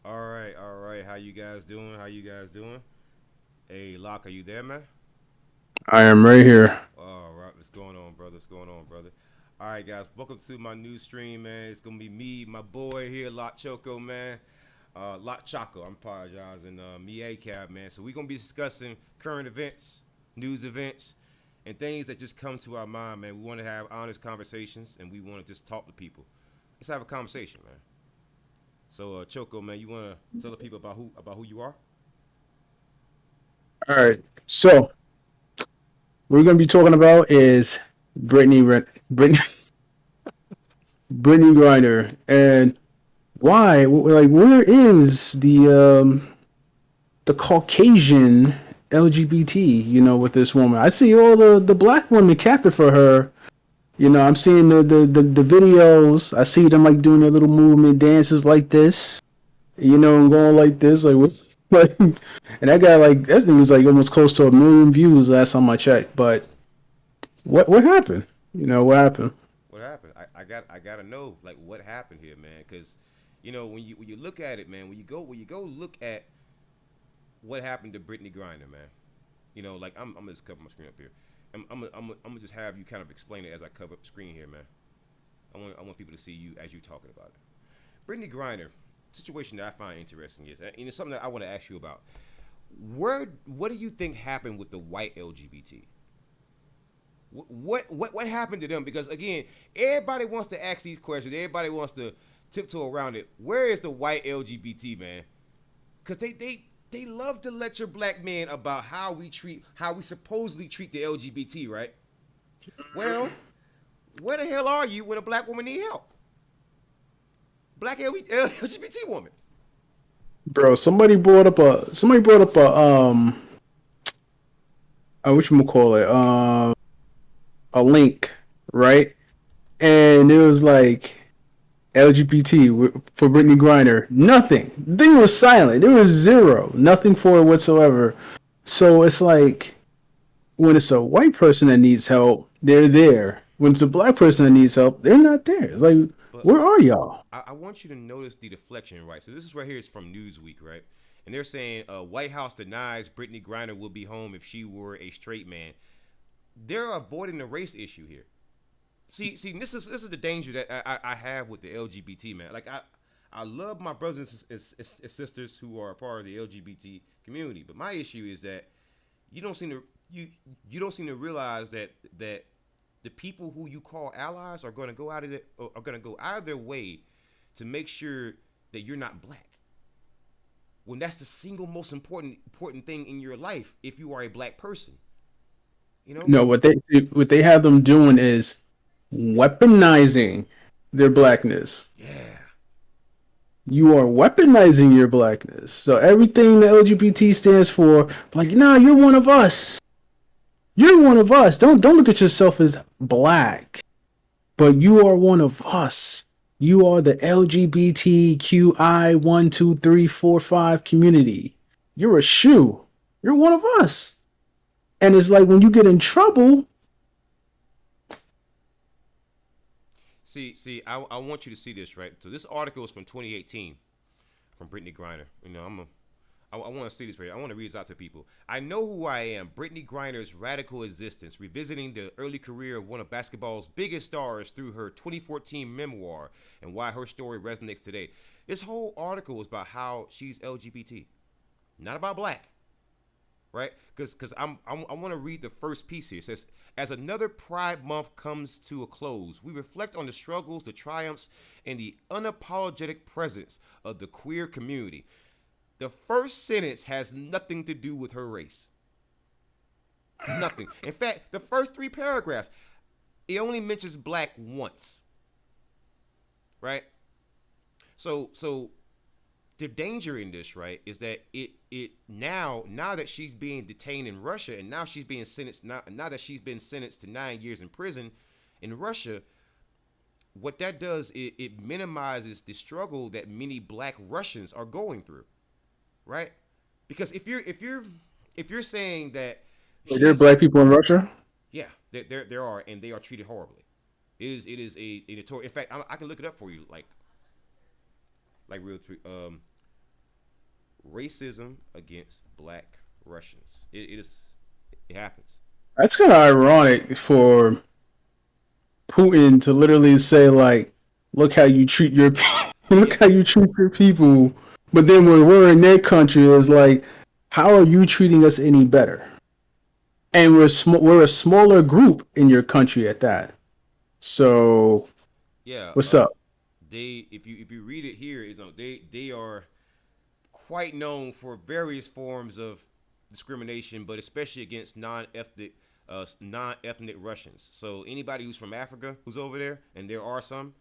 All right. How you guys doing? Hey, Lock, are you there, man? I am right here. All right, what's going on, brother? All right, guys, welcome to my new stream, man. It's gonna be me, my boy here, LocChoco, man. LocChoco, I'm apologizing. Me, ACAB, man. So we're gonna be discussing current events, news events, and things that just come to our mind, man. We want to have honest conversations, and we want to just talk to people. Let's have a conversation, man. So, Choco, man, you want to tell the people about who you are? All right. So, what we're going to be talking about is Brittney Griner, and why? Like, where is the Caucasian LGBT? With this woman, I see all the black women capping for her. I'm seeing the videos. I see them like doing their little movement dances like this, and going like this, like what? Like, and that thing was like almost close to 1 million views last time I checked. But what happened? What happened? What happened? I gotta know like what happened here, man. Because when you look at it, man, when you go look at what happened to Brittney Griner, man. Like I'm gonna just cover my screen up here. I'm gonna just have you kind of explain it as I cover up the screen here, man. I want people to see you as you talking about it. Brittney Griner, situation that I find interesting is, and it's something that I want to ask you about. What do you think happened with the white LGBT? What happened to them? Because again, everybody wants to ask these questions. Everybody wants to tiptoe around it. Where is the white LGBT, man? Because they love to lecture black men about how we supposedly treat the LGBT, right? Well, where the hell are you when a black woman need help? Black LGBT woman. Bro, somebody brought up a whatchamacallit, a link, right? And it was like LGBT for Brittney Griner. Nothing. The thing was silent. There was zero. Nothing for it whatsoever. So it's like when it's a white person that needs help, they're there. When it's a black person that needs help, they're not there. It's like, But where are y'all? I want you to notice the deflection, right? So this is right here is from Newsweek, right? And they're saying White House denies Brittney Griner will be home if she were a straight man. They're avoiding the race issue here. See, this is the danger that I have with the LGBT, man. Like I love my brothers and sisters who are a part of the LGBT community, but my issue is that you don't seem to you don't seem to realize that the people who you call allies are going to go out of their way to make sure that you're not black. When that's the single most important thing in your life, if you are a black person, you know. No, what they have them doing is weaponizing their blackness. Yeah. You are weaponizing your blackness. So everything the LGBT stands for, like, nah, you're one of us. You're one of us. Don't look at yourself as black, but you are one of us. You are the LGBTQI 1 2 3 4 5 community. You're a shoe. You're one of us. And it's like when you get in trouble, See, I want you to see this, right? So this article is from 2018 from Brittney Griner. You know, I want to see this right here. I want to read this out to people. I know who I am. Brittney Griner's radical existence, revisiting the early career of one of basketball's biggest stars through her 2014 memoir and why her story resonates today. This whole article is about how she's LGBT, not about black. Right? Because I want to read the first piece here. It says, as another Pride Month comes to a close, we reflect on the struggles, the triumphs, and the unapologetic presence of the queer community. The first sentence has nothing to do with her race. Nothing. In fact, the first 3 paragraphs, it only mentions black once. Right? So the danger in this, right, is that it now that she's being detained in Russia, and now she's being sentenced now that she's been sentenced to 9 years in prison in Russia, what that does, it minimizes the struggle that many black Russians are going through, right? Because if you're saying that are there black people in Russia? yeah, there are, and they are treated horribly. It is a notorious. In fact, I can look it up for you, like real racism against black Russians. It happens. That's kind of ironic for Putin to literally say, like, look how you treat your look how you treat your people, but then when we're in their country, it's like, how are you treating us any better? And we're a smaller group in your country at that. So Yeah, what's up? they if you read it here, is they are quite known for various forms of discrimination, but especially against non-ethnic Russians. So anybody who's from Africa who's over there, and there are some,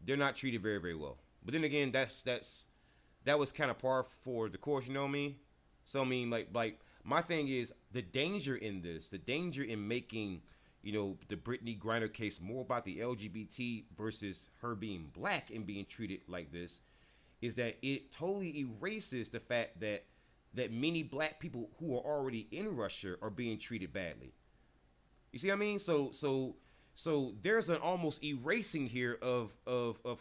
they're not treated very very well. But then again, that was kind of par for the course, you know what I mean? So I mean, like my thing is the danger in this, the danger in making the Brittney Griner case more about the LGBT versus her being black and being treated like this, is that it totally erases the fact that many black people who are already in Russia are being treated badly. You see what I mean? So there's an almost erasing here of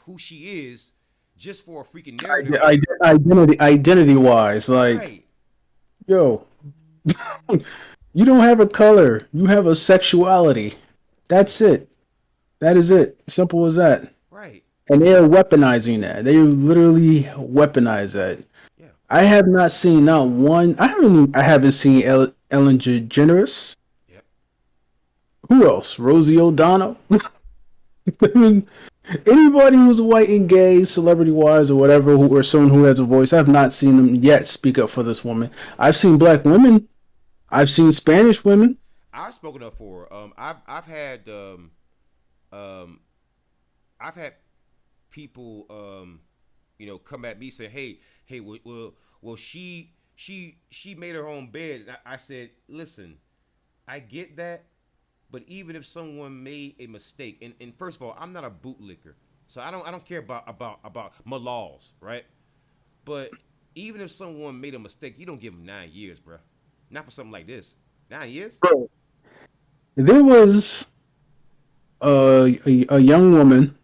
who she is just for a freaking narrative. Identity wise, like, Right, yo, you don't have a color, you have a sexuality. That's it. That is it. Simple as that. right. And they are weaponizing that. They literally weaponize that. Yeah. I have not seen not one. I haven't seen Ellen DeGeneres. Yep. Who else? Rosie O'Donnell. I mean, anybody who's white and gay, celebrity wise or whatever, or someone who has a voice, I've not seen them yet speak up for this woman. I've seen black women. I've seen Spanish women. I've spoken up for her. Um I've had people come at me saying, hey, well, she made her own bed. And I said, listen, I get that, but even if someone made a mistake, and first of all, I'm not a bootlicker, so I don't care about my laws, right? But even if someone made a mistake, you don't give them 9 years, bro. Not for something like this. 9 years? Bro, there was a young woman,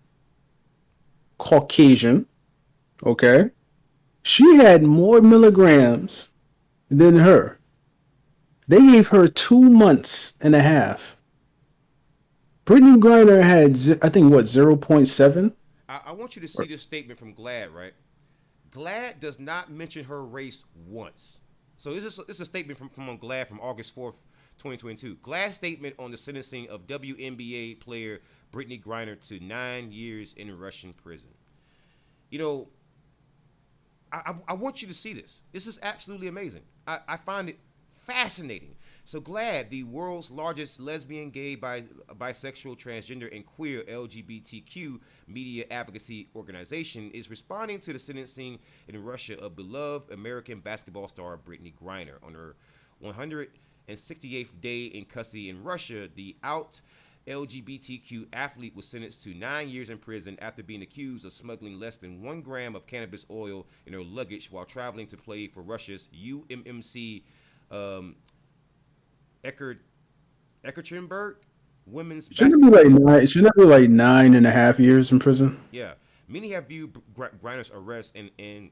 Caucasian. Okay, she had more milligrams than her. They gave her 2 months and a half. Brittney Griner had, I think, what, 0.7? I want you to see this statement from Glad, right? Glad does not mention her race once. So this is a statement from on Glad from August 4th, 2022. Glad's statement on the sentencing of WNBA player Brittney Griner to 9 years in Russian prison. You know, I want you to see this. This is absolutely amazing. I find it fascinating. So Glad, the world's largest lesbian, gay, bisexual, transgender, and queer LGBTQ media advocacy organization, is responding to the sentencing in Russia of beloved American basketball star Brittney Griner. On her 168th day in custody in Russia, the out LGBTQ athlete was sentenced to 9 years in prison after being accused of smuggling less than 1 gram of cannabis oil in her luggage while traveling to play for Russia's UMMC Ekaterinburg women's basketball team. Shouldn't it be like 9.5 years in prison? Yeah. Many have viewed Griner's arrest and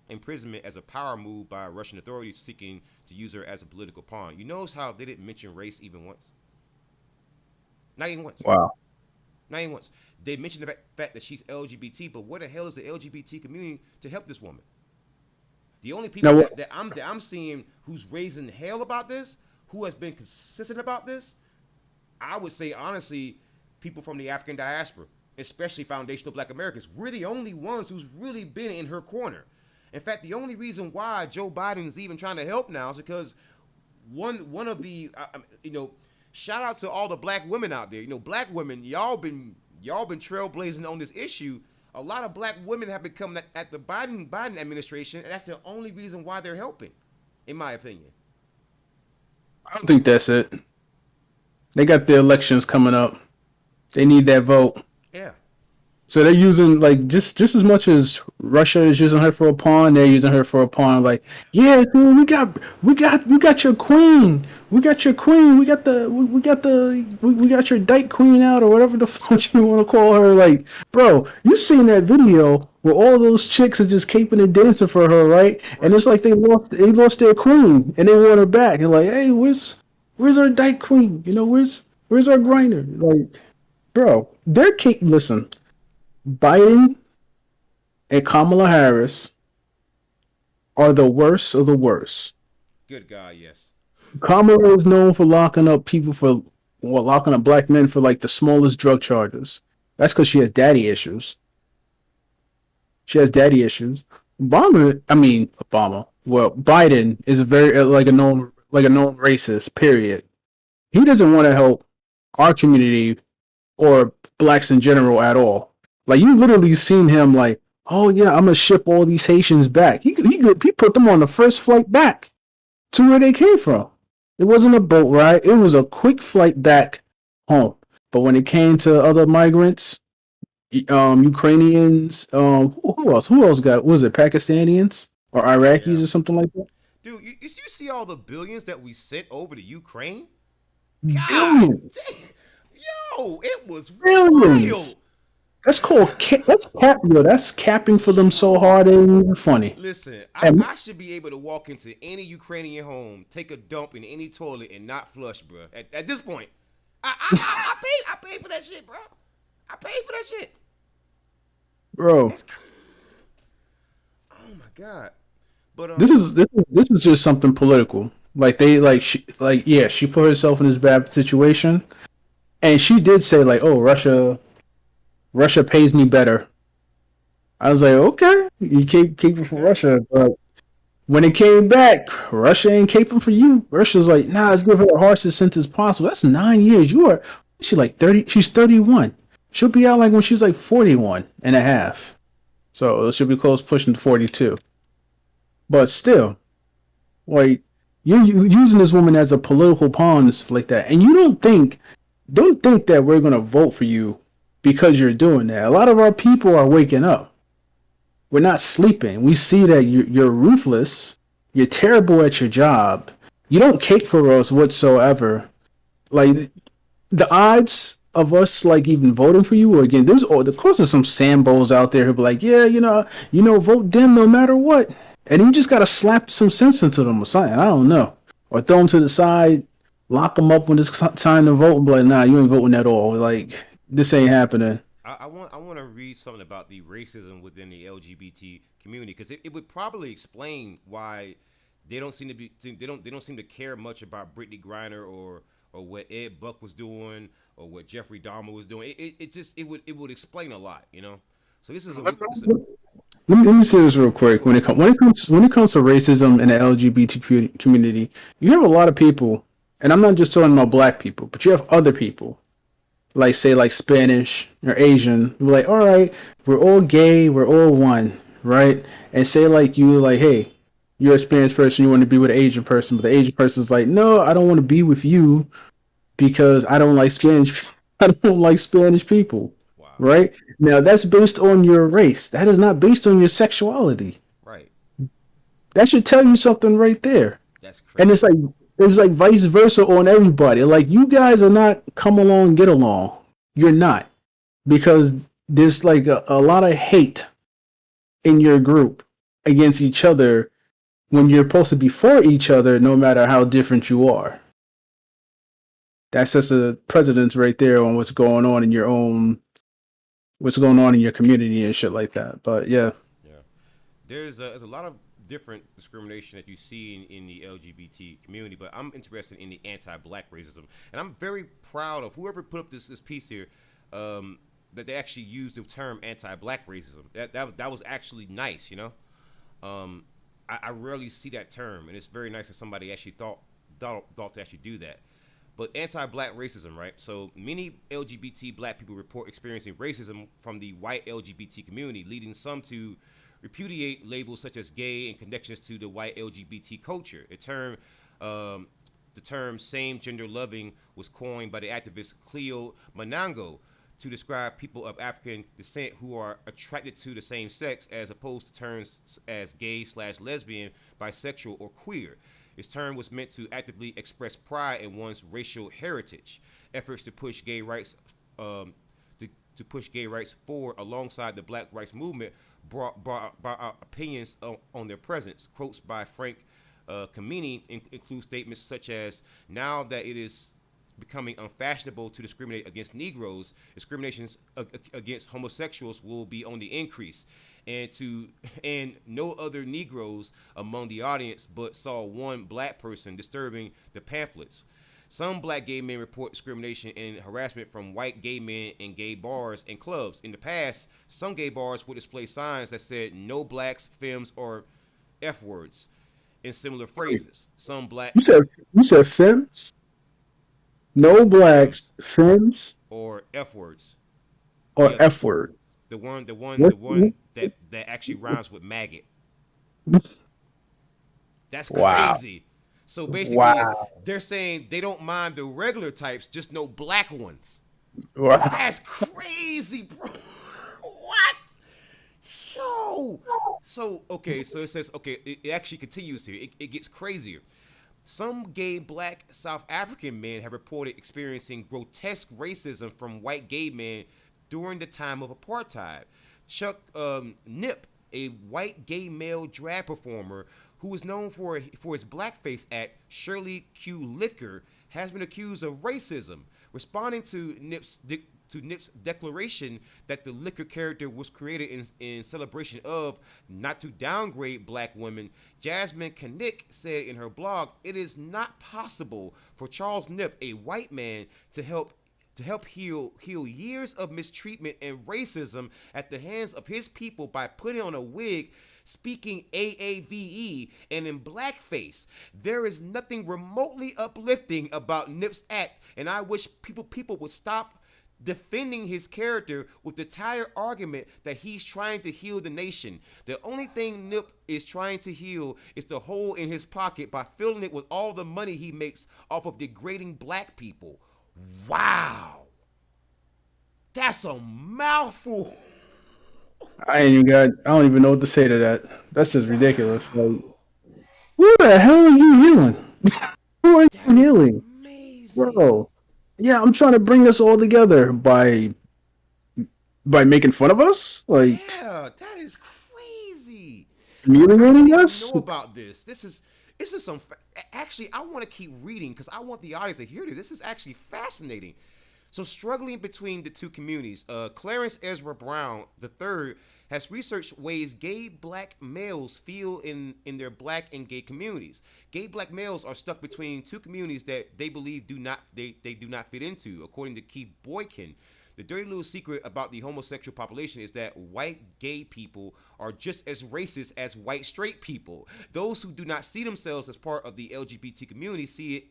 imprisonment as a power move by Russian authorities seeking to use her as a political pawn. You notice how they didn't mention race even once? Not even once. Wow. Not even once. They mentioned the fact that she's LGBT, but what the hell is the LGBT community to help this woman? The only people Now, that I'm seeing who's raising hell about this, who has been consistent about this, I would say honestly, people from the African diaspora, especially foundational Black Americans. We're the only ones who's really been in her corner. In fact, the only reason why Joe Biden is even trying to help now is because one of the shout out to all the Black women out there. Black women, y'all been trailblazing on this issue. A lot of Black women have become at the Biden administration, and that's the only reason why they're helping, in my opinion. I don't think that's it. They got the elections coming up. They need that vote. Yeah. So they're using, like, just as much as Russia is using her for a pawn, they're using her for a pawn. Like, yeah, dude, we got your queen. We got your queen. We got your dyke queen out, or whatever the fuck you want to call her. Like, bro, you seen that video where all those chicks are just caping and dancing for her, right? And it's like they lost their queen and they want her back. And like, hey, where's our dyke queen? Where's our Griner? Like, bro, listen. Biden and Kamala Harris are the worst of the worst. Good God, yes. Kamala is known for locking up Black men for like the smallest drug charges. That's because she has daddy issues. Biden is a very like a known racist. Period. He doesn't want to help our community or Blacks in general at all. Like, you literally seen him like, oh yeah, I'm gonna ship all these Haitians back. He put them on the first flight back to where they came from. It wasn't a boat ride. It was a quick flight back home. But when it came to other migrants, Ukrainians, who else? Who else got? Was it Pakistanians or Iraqis or something like that? Dude, you see all the billions that we sent over to Ukraine? Billions. Damn. Yo, it was billions. Wild. That's that's capping for them so hard it ain't even funny. Listen, I should be able to walk into any Ukrainian home, take a dump in any toilet, and not flush, bro. At this point, I paid for that shit, bro. I paid for that shit, bro. Oh my God! But this is just something political. Like she put herself in this bad situation, and she did say like, oh, Russia pays me better. I was like, okay, you keep it for Russia, but when it came back, Russia ain't caping for you. Russia's like, nah, let's give her the harshest sentence possible. That's 9 years. She's like 30. She's 31. She'll be out like when she's like 41 and a half. So she'll be close pushing 42. But still, like, you're using this woman as a political pawn and stuff like that, and you don't think that we're gonna vote for you because you're doing that. A lot of our people are waking up. We're not sleeping. We see that you're ruthless. You're terrible at your job. You don't cape for us whatsoever. Like, the odds of us like even voting for you, or again, of course there's some Sambos out there who be like, yeah, vote Dem no matter what, and you just gotta slap some sense into them or something. I don't know, or throw them to the side, lock them up when it's time to vote, and be like, nah, you ain't voting at all. Like this ain't happening. I want to read something about the racism within the LGBT community because it would probably explain why they don't seem to care much about Brittney Griner or what Ed Buck was doing or what Jeffrey Dahmer was doing. It would explain a lot, you know. So this is a, this is Let me say this real quick. When it comes to racism in the LGBT community, you have a lot of people, and I'm not just talking about black people, but you have other people, like say like Spanish or Asian, who are like, all right, we're all gay, we're all one, right? And say like you like, hey, you're a Spanish person, you want to be with an Asian person, but the Asian person's like, no, I don't want to be with you because I don't like Spanish. I don't like Spanish people, wow, right? Now that's based on your race. That is not based on your sexuality. right? That should tell you something right there. That's And crazy. it's like vice versa on everybody. Like you guys are not come along, get along. You're not because there's like a lot of hate in your group against each other when you're supposed to be for each other, no matter how different you are. That's just a precedence right there on what's going on in your community and shit like that. But yeah, Yeah, there's a lot of different discrimination that you see in the LGBT community, but I'm interested in the anti-black racism, and I'm very proud of whoever put up this piece here. That they actually used the term anti-black racism. That was actually nice, you know. I rarely see that term, and it's very nice that somebody actually thought to actually do that. But anti-black racism, right? So many LGBT black people report experiencing racism from the white LGBT community, leading some to repudiate labels such as gay and connections to the white LGBT culture. The term same gender loving was coined by the activist Cleo Manango to describe people of African descent who are attracted to the same sex, as opposed to terms as gay slash lesbian, bisexual, or queer. This term was meant to actively express pride in one's racial heritage. Efforts to push gay rights to push gay rights forward alongside the Black rights movement brought out opinions on their presence. Quotes by Frank Kamini include statements such as, "Now that it is becoming unfashionable to discriminate against Negroes, discriminations against homosexuals will be on the increase." And no other Negroes among the audience but saw one black person disturbing the pamphlets. Some black gay men report discrimination and harassment from white gay men in gay bars and clubs. In the past, some gay bars would display signs that said "no blacks, femmes," or F words in similar phrases. Some black you said femmes, no blacks, femmes femmes, or F words. or Yeah, F word. the What? one that actually rhymes with maggot. That's Wow, crazy. So basically, wow, they're saying they don't mind the regular types, just no black ones. wow. That's crazy, bro. What? Yo. So okay, so it says okay. It actually continues here. It gets crazier. Some gay black South African men have reported experiencing grotesque racism from white gay men during the time of apartheid. Chuck Nip, a white gay male drag performer who is known for his blackface act, Shirley Q. Liquor, has been accused of racism. Responding to Nip's declaration that the Liquor character was created in celebration of, not to downgrade black women, Jasmine Kanick said in her blog, "It is not possible for Charles Nip, a white man, to help heal years of mistreatment and racism at the hands of his people by putting on a wig, speaking AAVE, and in blackface. There is nothing remotely uplifting about Nip's act, and I wish people would stop defending his character with the tired argument that he's trying to heal the nation. The only thing Nip is trying to heal is the hole in his pocket by filling it with all the money he makes off of degrading black people." Wow. That's a mouthful. I don't even know what to say to that. That's just ridiculous. Like, who the hell are you healing? Who are you That is healing, amazing. bro? Yeah, I'm trying to bring us all together by making fun of us, like Yeah, that is crazy. I didn't humiliating even us. know about this. This is some. Actually, I want to keep reading because I want the audience to hear this. This is actually fascinating. So, struggling between the two communities, Clarence Ezra Brown III has researched ways gay black males feel in their black and gay communities. Gay black males are stuck between two communities that they believe they do not fit into, according to Keith Boykin. The dirty little secret about the homosexual population is that white gay people are just as racist as white straight people. Those who do not see themselves as part of the LGBT community see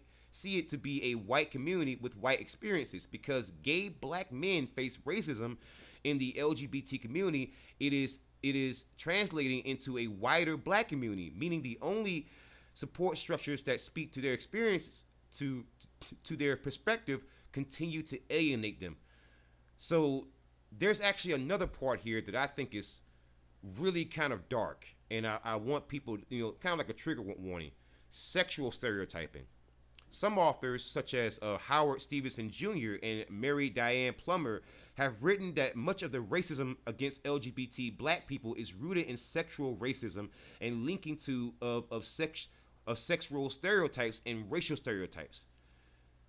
it to be a white community with white experiences. Because gay black men face racism in the LGBT community, it is translating into a wider black community, meaning the only support structures that speak to their experience to their perspective continue to alienate them. So there's actually another part here that I think is really kind of dark, and I want people, kind of like a trigger warning: sexual stereotyping. Some authors, such as Howard Stevenson Jr. and Mary Diane Plummer, have written that much of the racism against LGBT black people is rooted in sexual racism and linking to of sexual stereotypes and racial stereotypes.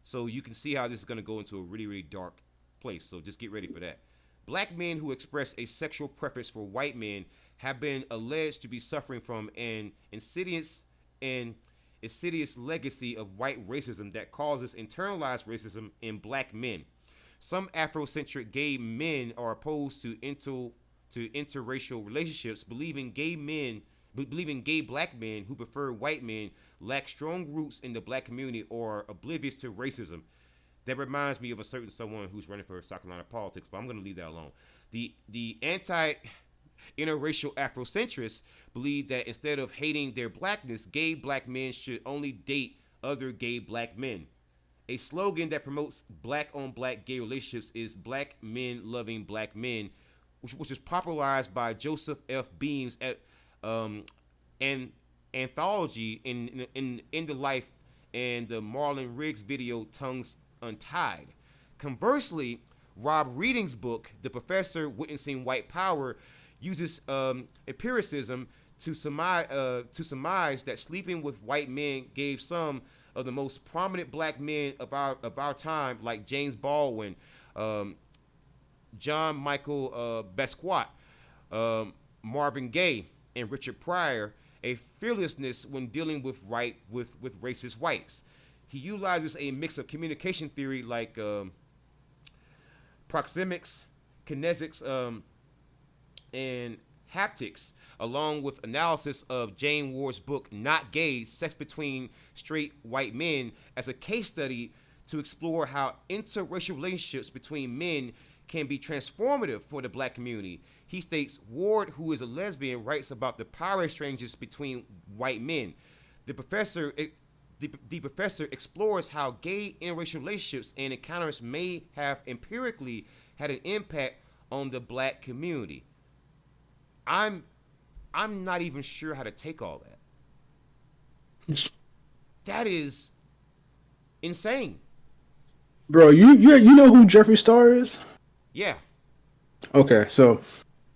So you can see how this is going to go into a really, really dark place. So just get ready for that. Black men who express a sexual preference for white men have been alleged to be suffering from an insidious legacy of white racism that causes internalized racism in black men. Some Afrocentric gay men are opposed to interracial relationships, believing gay black men who prefer white men lack strong roots in the black community or are oblivious to racism. That reminds me of a certain someone who's running for South Carolina politics, but I'm going to leave that alone. The anti interracial Afrocentrists believe that instead of hating their blackness, gay black men should only date other gay black men. A slogan that promotes black on black gay relationships is "Black men loving black men," which is popularized by Joseph F. Beam's an anthology in the life and the Marlon Riggs video "Tongues Untied." Conversely, Rob Reading's book, The Professor Witnessing White Power, uses empiricism to surmise that sleeping with white men gave some of the most prominent black men of our time, like James Baldwin, John Michael Basquiat, Marvin Gaye, and Richard Pryor, a fearlessness when dealing with racist whites. He utilizes a mix of communication theory like proxemics, kinesics, and haptics, along with analysis of Jane Ward's book Not Gay: Sex Between Straight White Men, as a case study to explore how interracial relationships between men can be transformative for the black community. He states Ward, who is a lesbian, writes about the power exchanges between white men. The professor explores how gay interracial relationships and encounters may have empirically had an impact on the black community. I'm not even sure how to take all that. That is insane. Bro, you know who Jeffree Star is? Yeah. Okay, so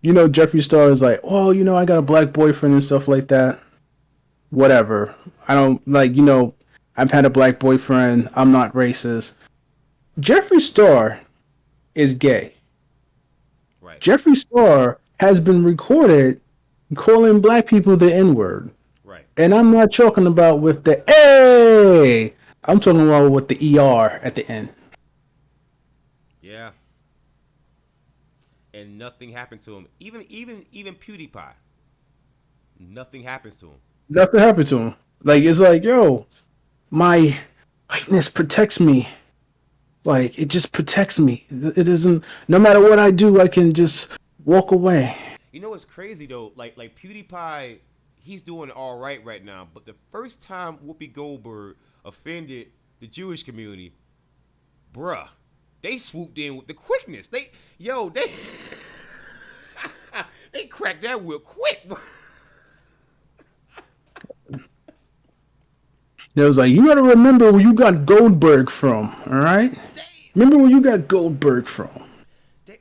Jeffree Star is like, oh, I got a black boyfriend and stuff like that. Whatever. I don't I've had a black boyfriend. I'm not racist. Jeffree Star is gay. Right. Jeffree Star has been recorded calling black people the N-word. Right. And I'm not talking about with the A. I'm talking about with the ER at the end. Yeah. And nothing happened to him. Even PewDiePie. Nothing happens to him. Nothing happened to him. Like, it's like, yo, my whiteness protects me. Like, it just protects me. It doesn't, no matter what I do, I can just walk away. You know what's crazy though? Like PewDiePie, he's doing all right now. But the first time Whoopi Goldberg offended the Jewish community, bruh, they swooped in with the quickness. They they cracked that whip quick. It was like, you gotta remember where you got Goldberg from, all right? Remember where you got Goldberg from?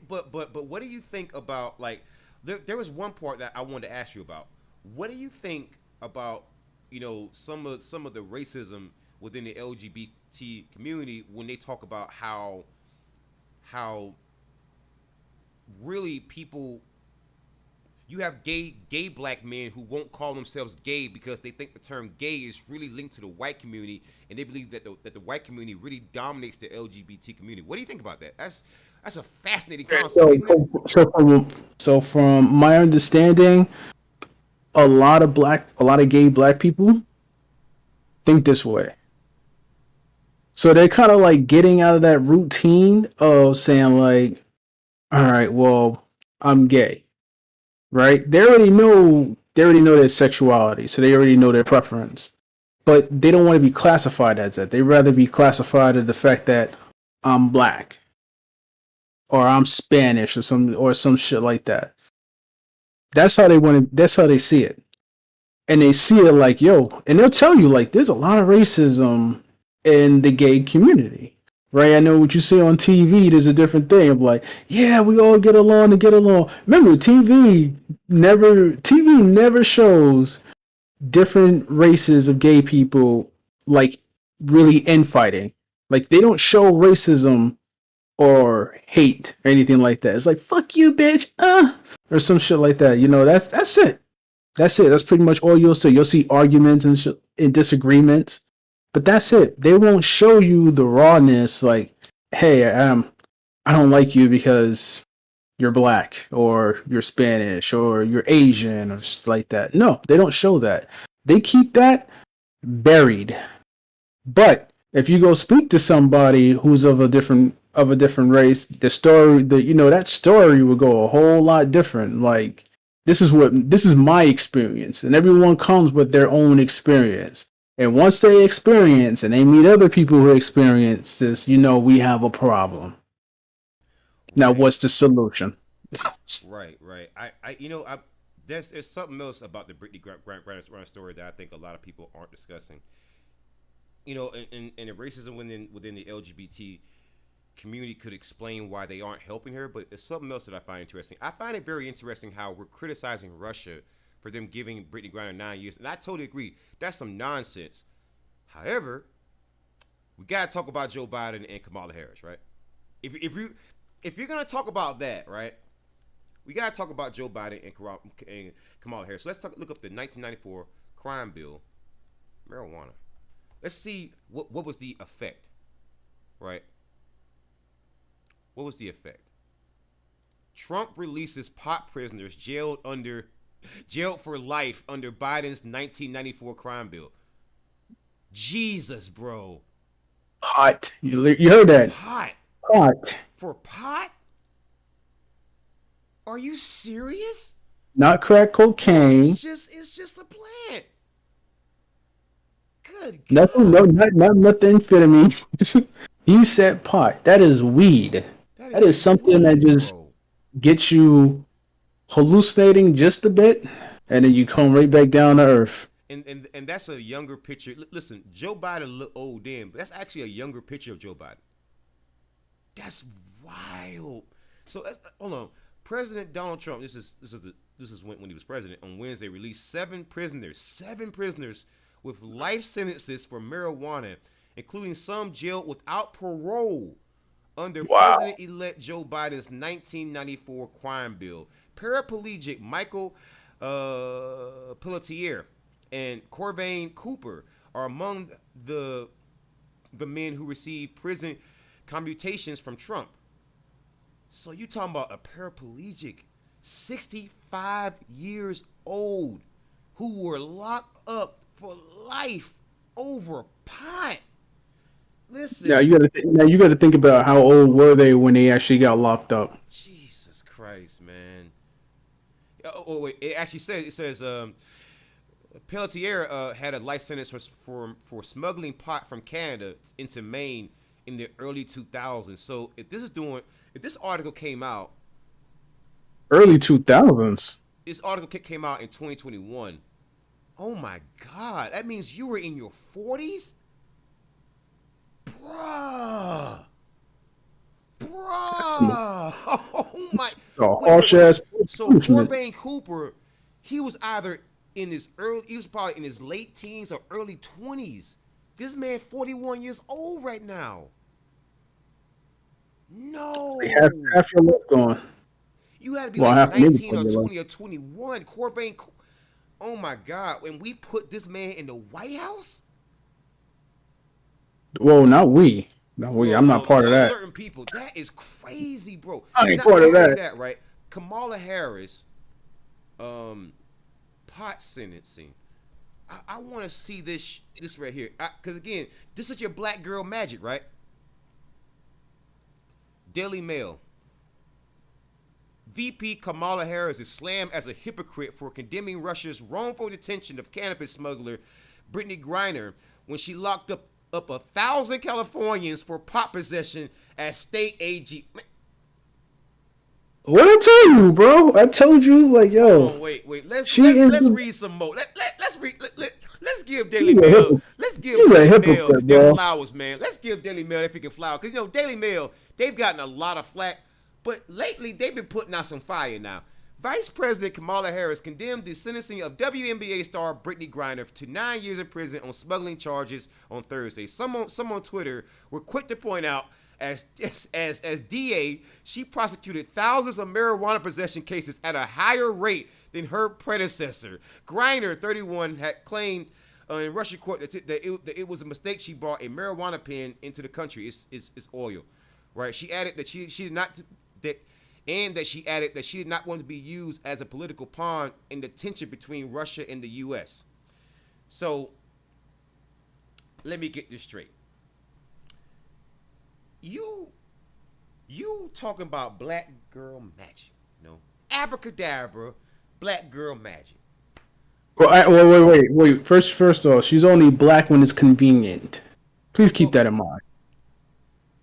But what do you think about like there was one part that I wanted to ask you about. What do you think about some of the racism within the LGBT community when they talk about how really people you have gay black men who won't call themselves gay because they think the term gay is really linked to the white community, and they believe that the white community really dominates the LGBT community. What do you think about that? That's a fascinating concept, So, isn't it? from my understanding, a lot of gay black people think this way. So they're kind of like getting out of that routine of saying like, all right, well, I'm gay, right? They already know their sexuality, so they already know their preference. But they don't want to be classified as that. They rather be classified as the fact that I'm black or I'm Spanish or some shit like that. That's how they want to. That's how they see it, and they see it like yo, and they'll tell you like there's a lot of racism in the gay community, right? I know what you see on TV. There's a different thing of like, yeah, we all get along and get along. Remember, TV never shows different races of gay people like really infighting. Like they don't show racism or hate or anything like that. It's like fuck you, bitch, or some shit like that. That's it. That's it. That's pretty much all you'll see. You'll see arguments and disagreements, but that's it. They won't show you the rawness. Like, hey, I don't like you because you're black or you're Spanish or you're Asian or just like that. No, they don't show that. They keep that buried. But if you go speak to somebody who's of a different race, that story will go a whole lot different. Like this is my experience, and everyone comes with their own experience. And once they experience and they meet other people who experience this, we have a problem. Now, Right, what's the solution? right. There's something else about the Griner story that I think a lot of people aren't discussing. And the racism within the LGBT community could explain why they aren't helping her, but it's something else that I find interesting. I find it very interesting how we're criticizing Russia for them giving Brittney Griner 9 years, and I totally agree. That's some nonsense. However, we gotta talk about Joe Biden and Kamala Harris, right? If you're gonna talk about that, right, we gotta talk about Joe Biden and Kamala Harris. So let's look up the 1994 crime bill, marijuana. Let's see what was the effect, right? What was the effect? Trump releases pot prisoners jailed for life under Biden's 1994 crime bill. Jesus, bro. Pot. You heard that? Pot Pot. for pot? Are you serious? Not crack cocaine. It's just a plant. Good Nothing. God. No, not methamphetamine. He said pot. That is weed. That That is is something that weed, just bro. gets you hallucinating just a bit, and then you come right back down to earth. And that's a younger picture. Listen, Joe Biden looked old then, but that's actually a younger picture of Joe Biden. That's wild. So hold on. President Donald Trump. This is when he was president. On Wednesday, released seven prisoners with life sentences for marijuana, including some jailed without parole under Wow. President-elect Joe Biden's 1994 crime bill. Paraplegic Michael Pelletier and Corvain Cooper are among the men who received prison commutations from Trump. So you talking about a paraplegic, 65 years old, who were locked up for life over pot. Listen. Now you got to think about how old were they when they actually got locked up. Jesus Christ, man. Wait. It says Pelletier had a life sentence for smuggling pot from Canada into Maine in the early 2000s. So if this article came out, Early 2000s. this article came out in 2021. Oh my God, that means you were in your 40s, bruh. Oh my! It's a Wait, harsh wait. ass So punishment. Corbin Cooper, he was either he was probably in his late teens or early 20s. This man 41 years old right now. Like half No, your life gone. you had to be Well, like half maybe 19 part or of your life. 20 or 21. Oh my God! When we put this man in the White House, Well, not we. Not we. well, I'm not well, part of well, that. certain people. That is crazy, bro. I ain't Not part of not only that. that, right? Kamala Harris, um, pot sentencing. I want to see this right here, because again, this is your black girl magic, right? Daily Mail. VP Kamala Harris is slammed as a hypocrite for condemning Russia's wrongful detention of cannabis smuggler Brittney Griner when she locked up 1,000 Californians for pot possession as state AG. Man, What I tell you, bro? I told you, like, hold yo, on, wait. Let's she let's is. let's read some more. Let's read. Let's give Daily She's a Mail. hypocrite. Let's give She's a Daily Mail hypocrite, their bro. flowers, man. Let's give Daily Mail their freaking flowers, because Daily Mail, they've gotten a lot of flack, but lately they've been putting out some fire now. Vice President Kamala Harris condemned the sentencing of WNBA star Brittney Griner to 9 years in prison on smuggling charges on Thursday. Some on Twitter were quick to point out, as DA, she prosecuted thousands of marijuana possession cases at a higher rate than her predecessor. Griner, 31, had claimed in Russian court that it was a mistake. She brought a marijuana pen into the country. It's oil, right? She added that she did not that she added that she did not want to be used as a political pawn in the tension between Russia and the U.S. So let me get this straight. You talking about black girl magic, abracadabra, black girl magic. Well, wait. First off, she's only black when it's convenient. Please keep Well, that in mind.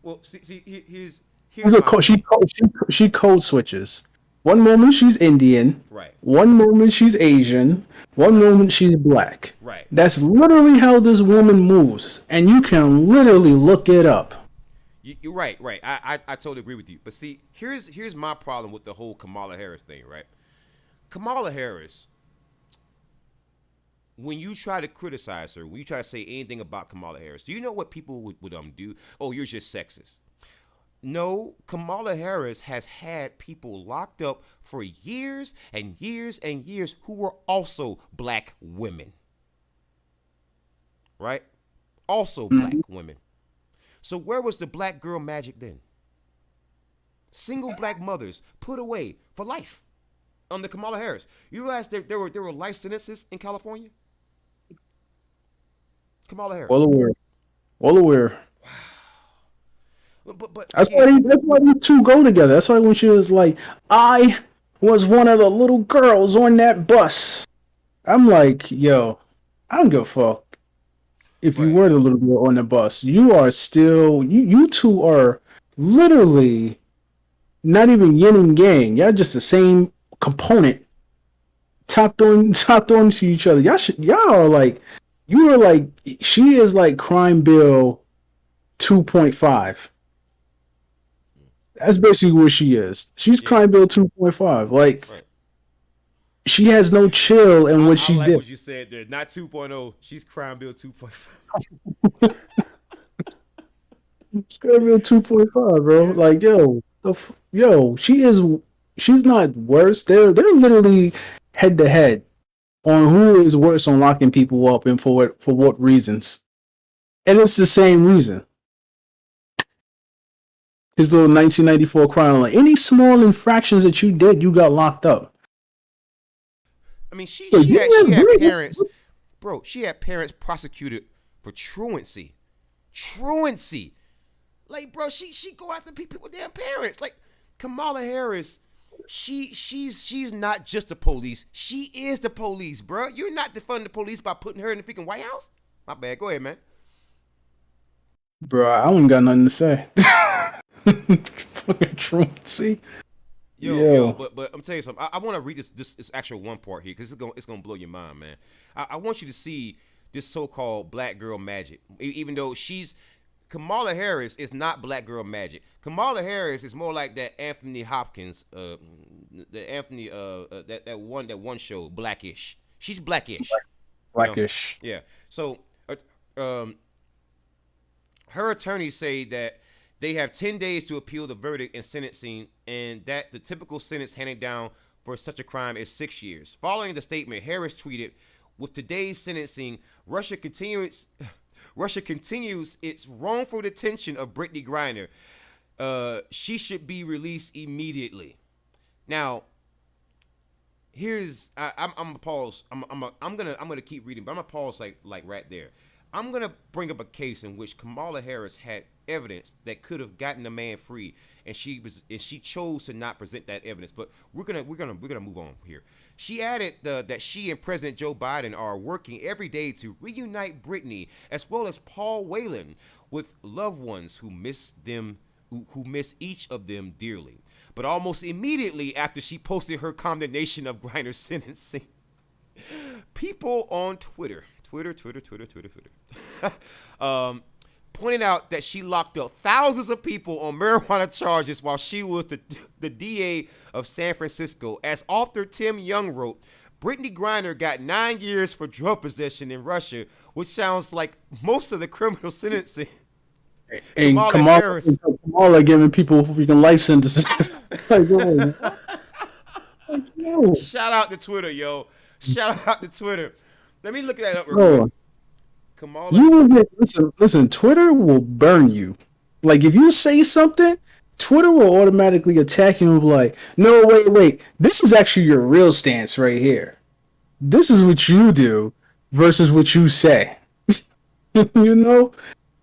well, see She's here's my thing. she code switches. One moment she's Indian, Right, one moment she's Asian, one moment she's black. right. That's literally how this woman moves, and you can literally look it up. You're right. I totally agree with you. But see, here's my problem with the whole Kamala Harris thing, right? Kamala Harris, when you try to criticize her, when you try to say anything about Kamala Harris, do you know what people would do? Oh, you're just sexist. No, Kamala Harris has had people locked up for years and years and years who were also black women. Right? Also black Mhm. women. So where was the black girl magic then? Single black mothers put away for life under Kamala Harris. You realize there were life sentences in California? Kamala Harris. Well aware, well aware. But That's again, why these two go together. That's why when she was like, I was one of the little girls on that bus. I'm like, yo, I don't give a fuck if you right. were the little girl on the bus. You are still you two are literally not even yin and yang. Y'all just the same component topped on to each other. Y'all are like you are like she is like Crime Bill 2.5. That's basically what she is. She's Yeah, Crime Bill 2.5. Like right. she has no chill in what I she like did. what you said there. Not 2.0. She's Crime Bill 2.5. She's Crime Bill 2.5, bro. Yeah. Like yo, she's not worse. They're literally head to head on who is worse on locking people up and for what reasons. And it's the same reason. His little 1994 crime, like any small infractions that you did, you got locked up. I mean, she But she you had she had didn't- parents, bro. She had parents prosecuted for truancy. Truancy. Like, bro, she go after people with damn parents. Like, Kamala Harris, she's not just the police. She is the police, bro. You're not defunding the police by putting her in the freaking White House. My bad. Go ahead, man. Bro, I don't got nothing to say. Fucking truancy. Yo, Yo. but I'm telling you something. I want to read this actual one part here because it's gonna blow your mind, man. I want you to see this so-called black girl magic, even though Kamala Harris is not black girl magic. Kamala Harris is more like that Anthony Hopkins, the Anthony, that one show, Blackish. She's Blackish. Blackish. You know? Yeah. So, her attorneys say that they have 10 days to appeal the verdict and sentencing, and that the typical sentence handed down for such a crime is 6 years. Following the statement, Harris tweeted, "With today's sentencing, Russia continues its wrongful detention of Brittney Griner. She should be released immediately." Now, I'm gonna pause. I'm gonna keep reading, but I'm gonna pause like right there. I'm gonna bring up a case in which Kamala Harris had evidence that could have gotten the man free, and she chose to not present that evidence. But we're gonna move on here. She added that she and President Joe Biden are working every day to reunite Brittney as well as Paul Whelan with loved ones who miss each of them dearly. But almost immediately after she posted her condemnation of Griner's sentencing, people on Twitter, pointing out that she locked up thousands of people on marijuana charges while she was the DA of San Francisco. As author Tim Young wrote, Brittney Griner got 9 years for drug possession in Russia, which sounds like most of the criminal sentencing. And Kamala giving people freaking life sentences. Shout out to Twitter, yo. Shout out to Twitter. Let me look that up real quick. Kamala. You will get listen. Twitter will burn you. Like if you say something, Twitter will automatically attack you and be like, "No, wait. This is actually your real stance right here. This is what you do versus what you say." You know,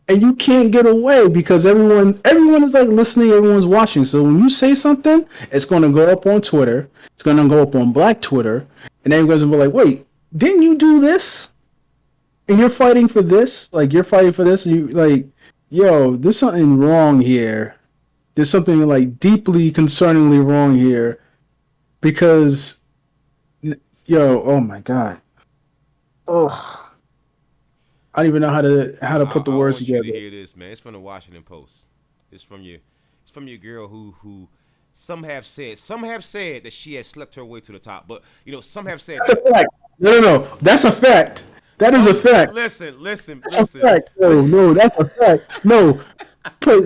and you can't get away because everyone is like listening. Everyone's watching. So when you say something, it's going to go up on Twitter. It's going to go up on Black Twitter, and everyone's going to be like, "Wait, didn't you do this? And you're fighting for this? Like, you're fighting for this? And you, like, yo, there's something wrong here. There's something, like, deeply, concerningly wrong here. Because, yo, oh, my God. Oh. I don't even know how to put the words together. You to hear this, man. It's from the Washington Post. It's from your girl who some have said that she has slept her way to the top. But, you know, some have said... That's a fact. No. That's a fact. That is a fact. Listen. That's a fact. No, that's a fact. No.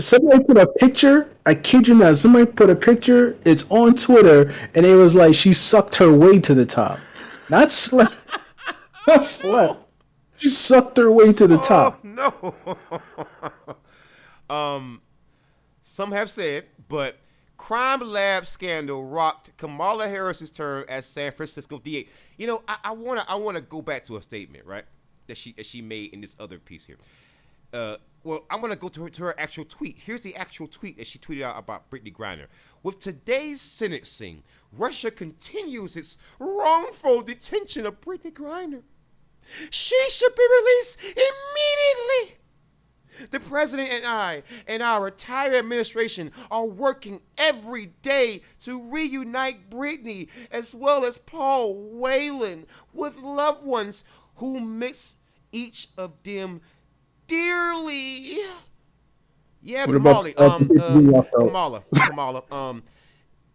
Somebody put a picture. I kid you not. Somebody put a picture. It's on Twitter, and it was like she sucked her way to the top. Not slept. Not slept. She sucked her way to the top. No. Some have said, but crime lab scandal rocked Kamala Harris's term as San Francisco DA. You know, I wanna go back to a statement, right, that she made in this other piece here. Well, I'm gonna go to her actual tweet. Here's the actual tweet that she tweeted out about Brittney Griner. With today's sentencing, Russia continues its wrongful detention of Brittney Griner. She should be released immediately. The president and I and our entire administration are working every day to reunite Brittney as well as Paul Whelan with loved ones who miss each of them dearly. Yeah, Kamala.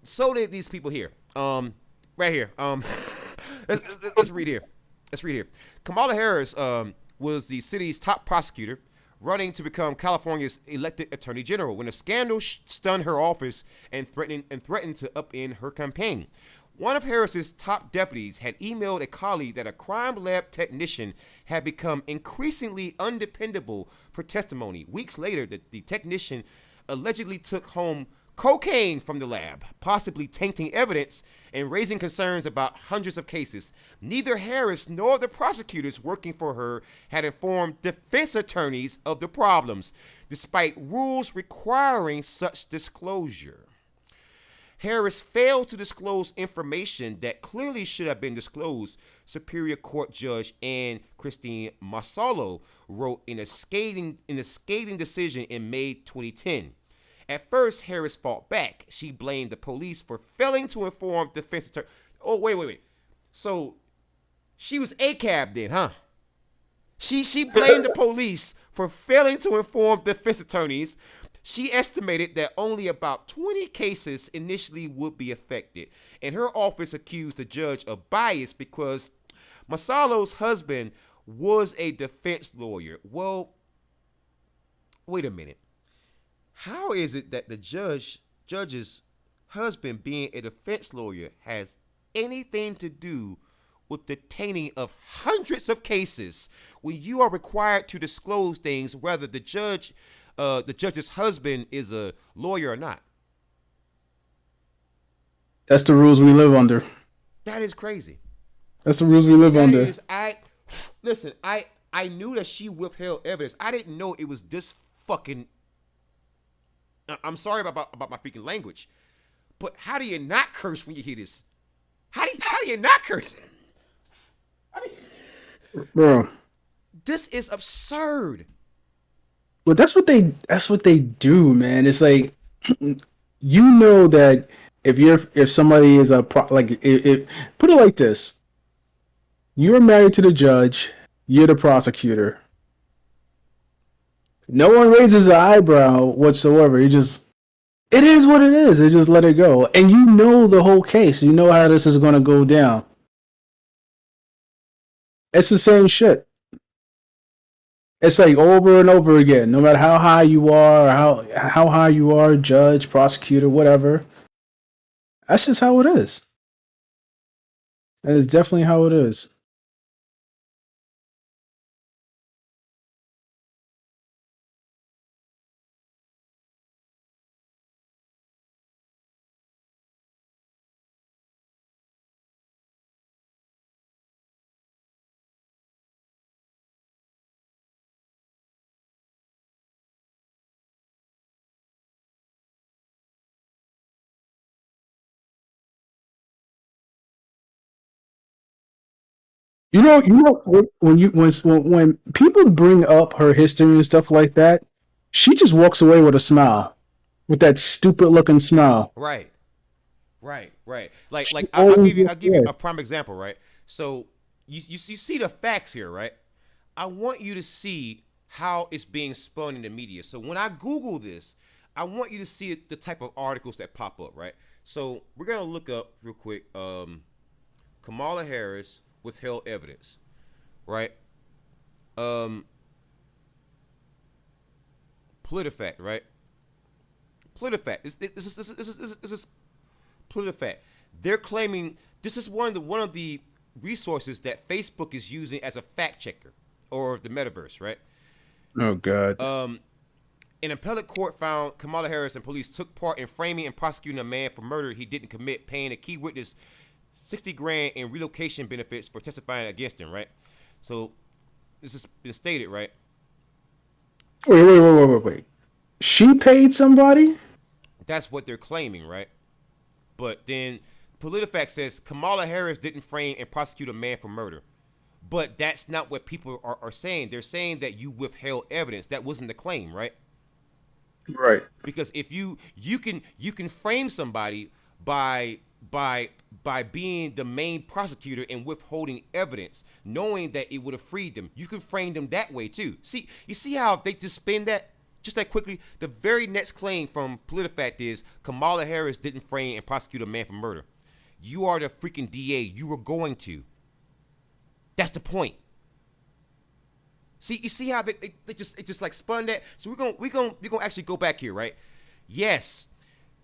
So did these people here. Right here. Let's read here. Kamala Harris was the city's top prosecutor, running to become California's elected attorney general when a scandal stunned her office and threatened to upend her campaign. One of Harris's top deputies had emailed a colleague that a crime lab technician had become increasingly undependable for testimony. Weeks later, the technician allegedly took home cocaine from the lab, possibly tainting evidence and raising concerns about hundreds of cases. Neither Harris nor the prosecutors working for her had informed defense attorneys of the problems, despite rules requiring such disclosure. Harris failed to disclose information that clearly should have been disclosed, Superior Court Judge Ann Christine Marsalo wrote in a scathing decision in May 2010. At first, Harris fought back. She blamed the police for failing to inform defense attorney. Oh, wait. So she was ACAB then, huh? She blamed the police for failing to inform defense attorneys. She estimated that only about 20 cases initially would be affected, and her office accused the judge of bias because Masalo's husband was a defense lawyer. Well, wait a minute. How is it that the judge's husband being a defense lawyer has anything to do with the tainting of hundreds of cases when you are required to disclose things whether the judge's husband is a lawyer or not? That's the rules we live under. That is crazy. That's the rules we live under. Listen, I knew that she withheld evidence. I didn't know it was this fucking. I'm sorry about my freaking language, but how do you not curse when you hear this? How do you not curse? I mean, bro, this is absurd. But that's what they do, man. It's like, you know that if somebody is put it like this, you're married to the judge, you're the prosecutor. No one raises an eyebrow whatsoever. It is what it is. They just let it go. And you know the whole case. You know how this is going to go down. It's the same shit. It's like over and over again. No matter how high you are, or how high you are, judge, prosecutor, whatever. That's just how it is. That is definitely how it is. You know when people bring up her history and stuff like that, she just walks away with a smile, with that stupid looking smile. Right. Like I'll give you a prime example, right? So you see the facts here, right? I want you to see how it's being spun in the media. So when I Google this, I want you to see the type of articles that pop up, right? So we're gonna look up real quick. Kamala Harris withheld evidence, right? PolitiFact, right? PolitiFact. This is PolitiFact. They're claiming this is one of the resources that Facebook is using as a fact checker, or the metaverse, right? Oh God. An appellate court found Kamala Harris and police took part in framing and prosecuting a man for murder he didn't commit, paying a key witness $60,000 in relocation benefits for testifying against him, right? So this has been stated, right? Wait. She paid somebody? That's what they're claiming, right? But then PolitiFact says Kamala Harris didn't frame and prosecute a man for murder. But that's not what people are saying. They're saying that you withheld evidence. That wasn't the claim, right? Right. Because if you can frame somebody by being the main prosecutor and withholding evidence, knowing that it would have freed them. You can frame them that way too. See, you see how they just spin that just that quickly? The very next claim from PolitiFact is Kamala Harris didn't frame and prosecute a man for murder. You are the freaking DA. You were going to. That's the point. See, you see how they just like spun that? So we're gonna actually go back here, right? Yes.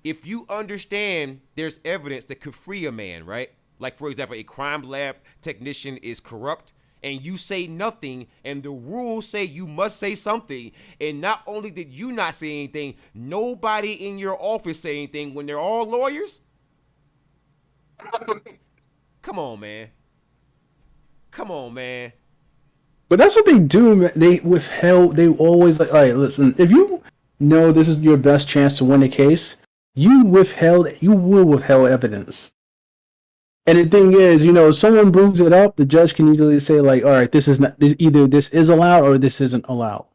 If you understand there's evidence that could free a man, right? Like, for example, a crime lab technician is corrupt and you say nothing and the rules say you must say something, and not only did you not say anything, nobody in your office say anything when they're all lawyers? Come on, man. But that's what they do, man. They always like, all right, listen, if you know this is your best chance to win a case, you will withhold evidence. And the thing is, someone brings it up, the judge can easily say, like, all right, either this is allowed or this isn't allowed.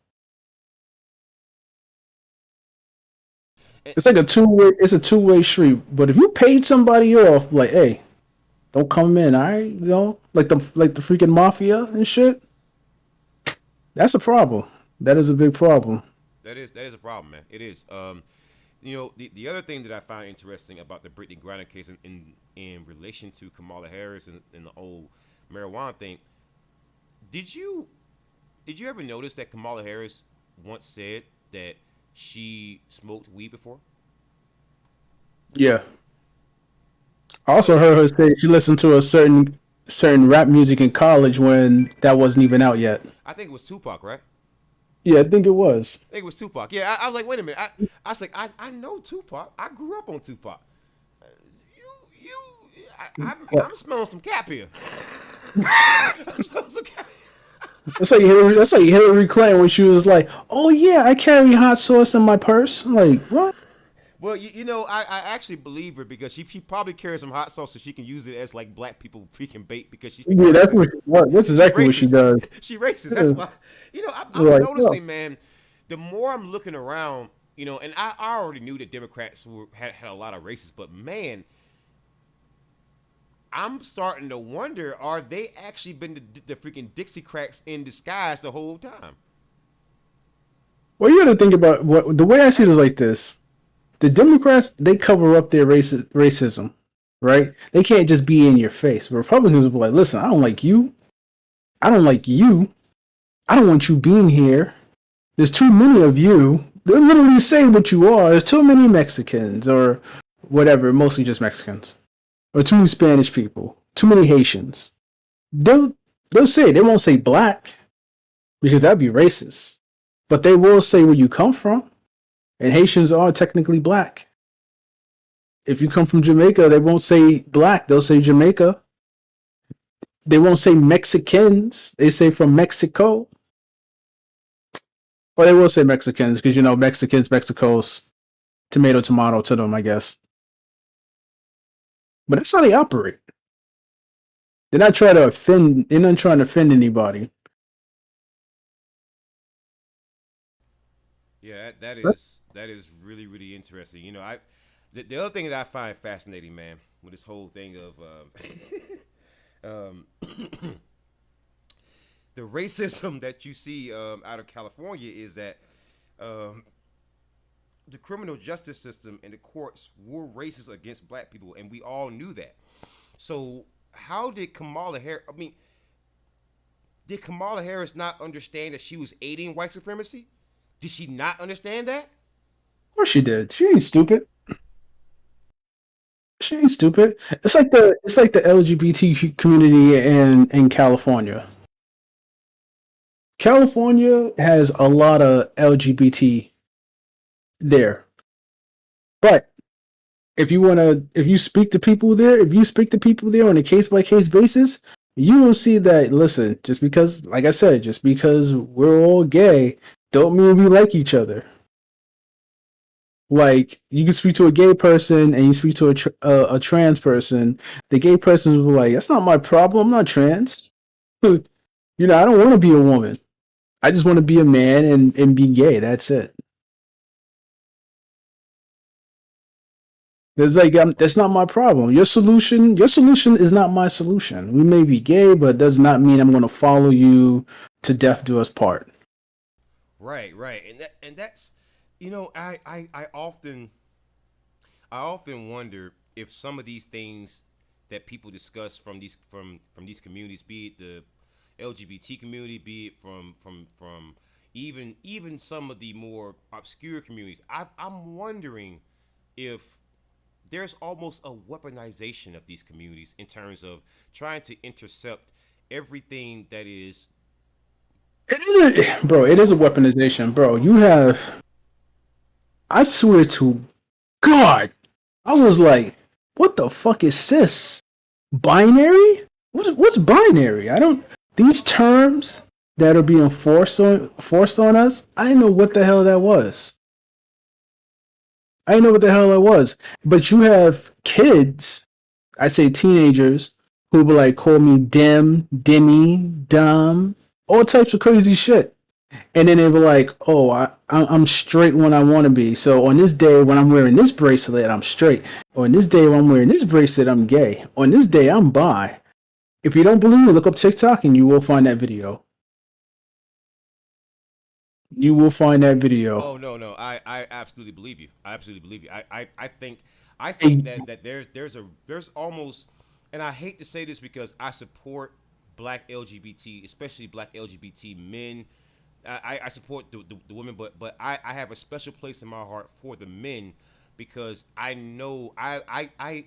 It's like a two-way street. But if you paid somebody off, like, hey, don't come in, all right? Like the freaking mafia and shit, that's a problem. That is a big problem. That is a problem, man. It is. The other thing that I find interesting about the Brittney Griner case in relation to Kamala Harris and the whole marijuana thing, did you did you ever notice that Kamala Harris once said that she smoked weed before? Yeah. I also heard her say she listened to a certain rap music in college when that wasn't even out yet. I think it was Tupac, right? Yeah, I think it was. I think it was Tupac. Yeah, I was like, wait a minute. I was like, I know Tupac. I grew up on Tupac. I'm smelling some cap here. I'm smelling some cap. That's like Hillary Clinton when she was like, "Oh yeah, I carry hot sauce in my purse." I'm like, what? Well, I actually believe her because she probably carries some hot sauce so she can use it as like black people freaking bait because she's freaking Yeah, that's racist. what. That's She exactly what she racist. does. She racist. That's Yeah. why. I'm Like, yeah. noticing, man. The more I'm looking around, and I already knew that Democrats had a lot of racists, but man, I'm starting to wonder: are they actually been the freaking Dixiecrats in disguise the whole time? Well, you got to think about what the way I see it is like this: the Democrats they cover up their racism, right? They can't just be in your face. Republicans will be like, "Listen, I don't like you. I don't like you. I don't want you being here. There's too many of you. They literally say what you are. There's too many Mexicans or whatever, mostly just Mexicans, or too many Spanish people, too many Haitians. They'll they'll say it. They won't say black because that'd be racist, but they will say where you come from. And Haitians are technically black. If you come from Jamaica, they won't say black. They'll say Jamaica. They won't say Mexicans. They say from Mexico. Or they will say Mexicans because Mexicans, Mexico's tomato, tomato to them, I guess. But that's how they operate. They're not trying to offend. They're not trying to offend anybody. Yeah, that is really really interesting. The other thing that I find fascinating, man, with this whole thing of the racism that you see out of California is that um, the criminal justice system and the courts were racist against black people, and we all knew that. So how did Kamala Harris? I mean, did Kamala Harris not understand that she was aiding white supremacy? Did she not understand that? Of course she did. She ain't stupid. She ain't stupid. It's like the LGBT community in California. California has a lot of LGBT there, but if you speak to people there on a case by case basis, you will see that. Listen, just because, like I said, just because we're all gay, don't mean we like each other. Like you can speak to a gay person and you speak to a trans person. The gay person will be like, "That's not my problem. I'm not trans. I don't want to be a woman. I just want to be a man and be gay. That's it." It's like that's not my problem. Your solution is not my solution. We may be gay, but it does not mean I'm going to follow you to death do us part. Right, right, and that's I often wonder if some of these things that people discuss from these communities, be it the LGBT community, be it from even some of the more obscure communities, I'm wondering if there's almost a weaponization of these communities in terms of trying to intercept everything that is. It is bro. It is a weaponization, bro. I swear to God, I was like, what the fuck is cis? Binary? What's binary? I don't. These terms that are being forced on us. I didn't know what the hell that was. I didn't know what the hell that was. But you have kids, I say teenagers, who will like call me dim, dimmy, dumb, all types of crazy shit. And then they were like, "Oh, I'm straight when I want to be. So on this day when I'm wearing this bracelet, I'm straight. On this day when I'm wearing this bracelet, I'm gay. On this day, I'm bi." If you don't believe me, look up TikTok and you will find that video. You will find that video. Oh no, no, I absolutely believe you. I absolutely believe you. I think Hey, that there's almost, and I hate to say this because I support black LGBT, especially black LGBT men. I support the women, but I have a special place in my heart for the men because I know I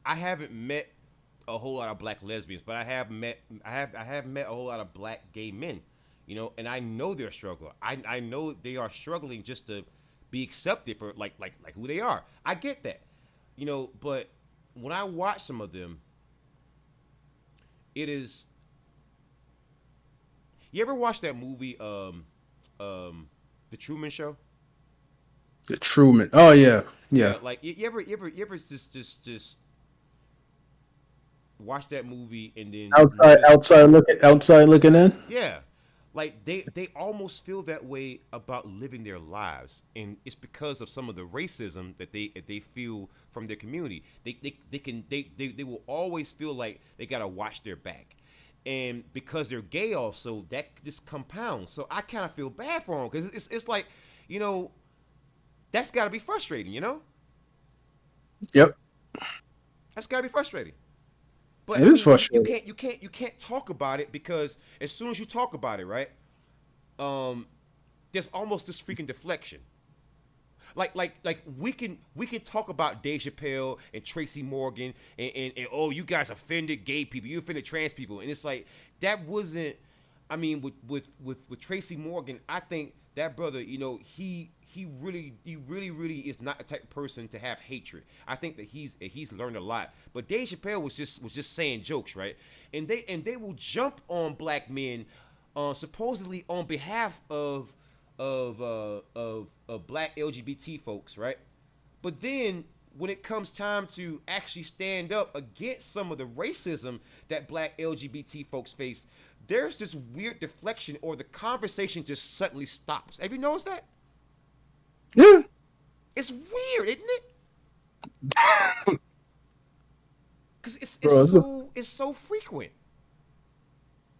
haven't met a whole lot of black lesbians, but I have met a whole lot of black gay men, and I know their struggle. I know they are struggling just to be accepted for like who they are. I get that, but when I watch some of them, it is. You ever watch that movie, The Truman Show? the Truman. Oh yeah, yeah. Yeah, like you ever just watch that movie and then Outside, notice. outside looking in. Yeah, like they almost feel that way about living their lives, and it's because of some of the racism that they feel from their community. They will always feel like they gotta watch their back, and because they're gay, also that just compounds. So I kind of feel bad for them because it's like, you know, that's got to be frustrating. Yep, That's got to be frustrating. But it I is mean, you frustrating. can't you can't you can't talk about it because as soon as you talk about it, right? Um, there's almost this freaking deflection. Like we can talk about Dave Chappelle and Tracy Morgan and oh, you guys offended gay people, you offended trans people, and it's like that wasn't. I mean, with Tracy Morgan, I think that brother, he really is not the type of person to have hatred. I think that he's learned a lot. But Dave Chappelle was just saying jokes, right? And they will jump on black men, supposedly on behalf of black LGBT folks, right? But then when it comes time to actually stand up against some of the racism that black LGBT folks face, there's this weird deflection or the conversation just suddenly stops. Have you noticed that? Yeah, It's weird, isn't it? Because it's bro, so it's so frequent.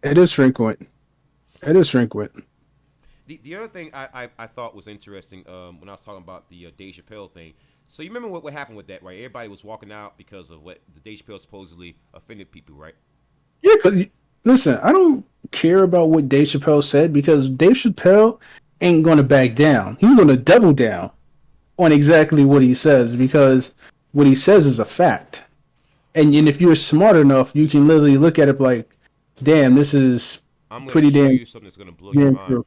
it is frequent. It is frequent. The other thing I thought was interesting when I was talking about the Dave Chappelle thing. So you remember what happened with that, right? Everybody was walking out because of what the Dave Chappelle supposedly offended people, right? Yeah, because listen, I don't care about what Dave Chappelle said because Dave Chappelle ain't going to back down. He's going to double down on exactly what he says because what he says is a fact. And if you're smart enough, you can literally look at it like, damn, this is I'm gonna pretty show damn you something that's gonna blow your damn mind. true.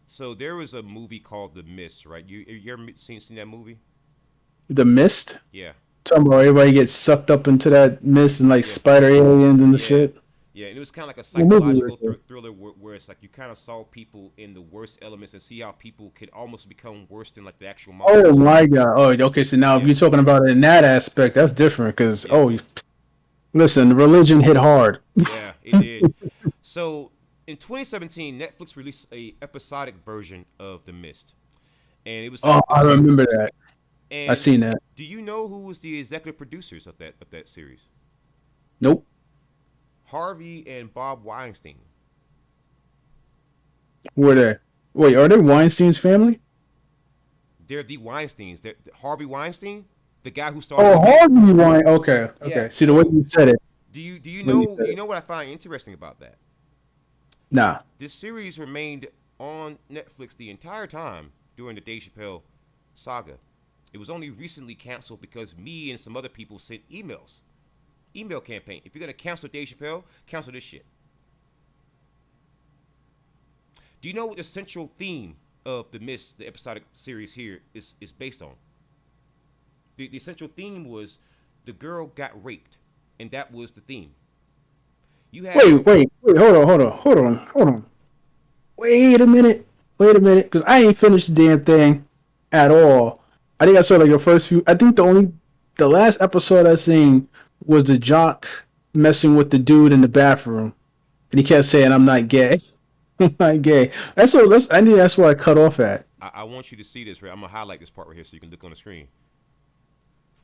So there was a movie called The Mist, right? You ever seen that movie? The mist. Yeah, Talking about everybody gets sucked up into that mist and like yeah, spider aliens and the yeah, shit. yeah. And it was kind of like a The movie right psychological there. thriller where it's like you kind of saw people in the worst elements and see how people could almost become worse than like the actual Oh monsters. my god. Oh, okay. So now if Yeah, you're talking about it in that aspect, that's different. Because yeah, listen, religion hit hard. yeah. It did. So in 2017, Netflix released a episodic version of The Mist, and it was Oh, like it I was like. remember that. I And seen that. do you know who was the executive producers of that series? Nope. Harvey and Bob Weinstein. Were they? Wait, are they Weinstein's family? They're the Weinsteins. Harvey Weinstein, the guy who started Oh, the gay. Harvey Wein. Okay, Yeah. okay. See the way So you said it. do you When you know said you it. know what I find interesting about that? Nah. This series remained on Netflix the entire time during the Dave Chappelle saga. It was only recently canceled because me and some other people sent email campaign. If you're gonna cancel Dave Chappelle, cancel this shit. Do you know what the central theme of the Mist, the episodic series here, is based on? The central theme was the girl got raped, and that was the theme. You have Wait. Hold on. Wait a minute. Wait a minute, because I ain't finished the damn thing at all. I think I saw like the first few. I think the last episode I seen was the jock messing with the dude in the bathroom, and he kept saying, "I'm not gay." I'm not gay. That's what. I think that's where I cut off at. I want you to see this. Right, I'm gonna highlight this part right here so you can look on the screen.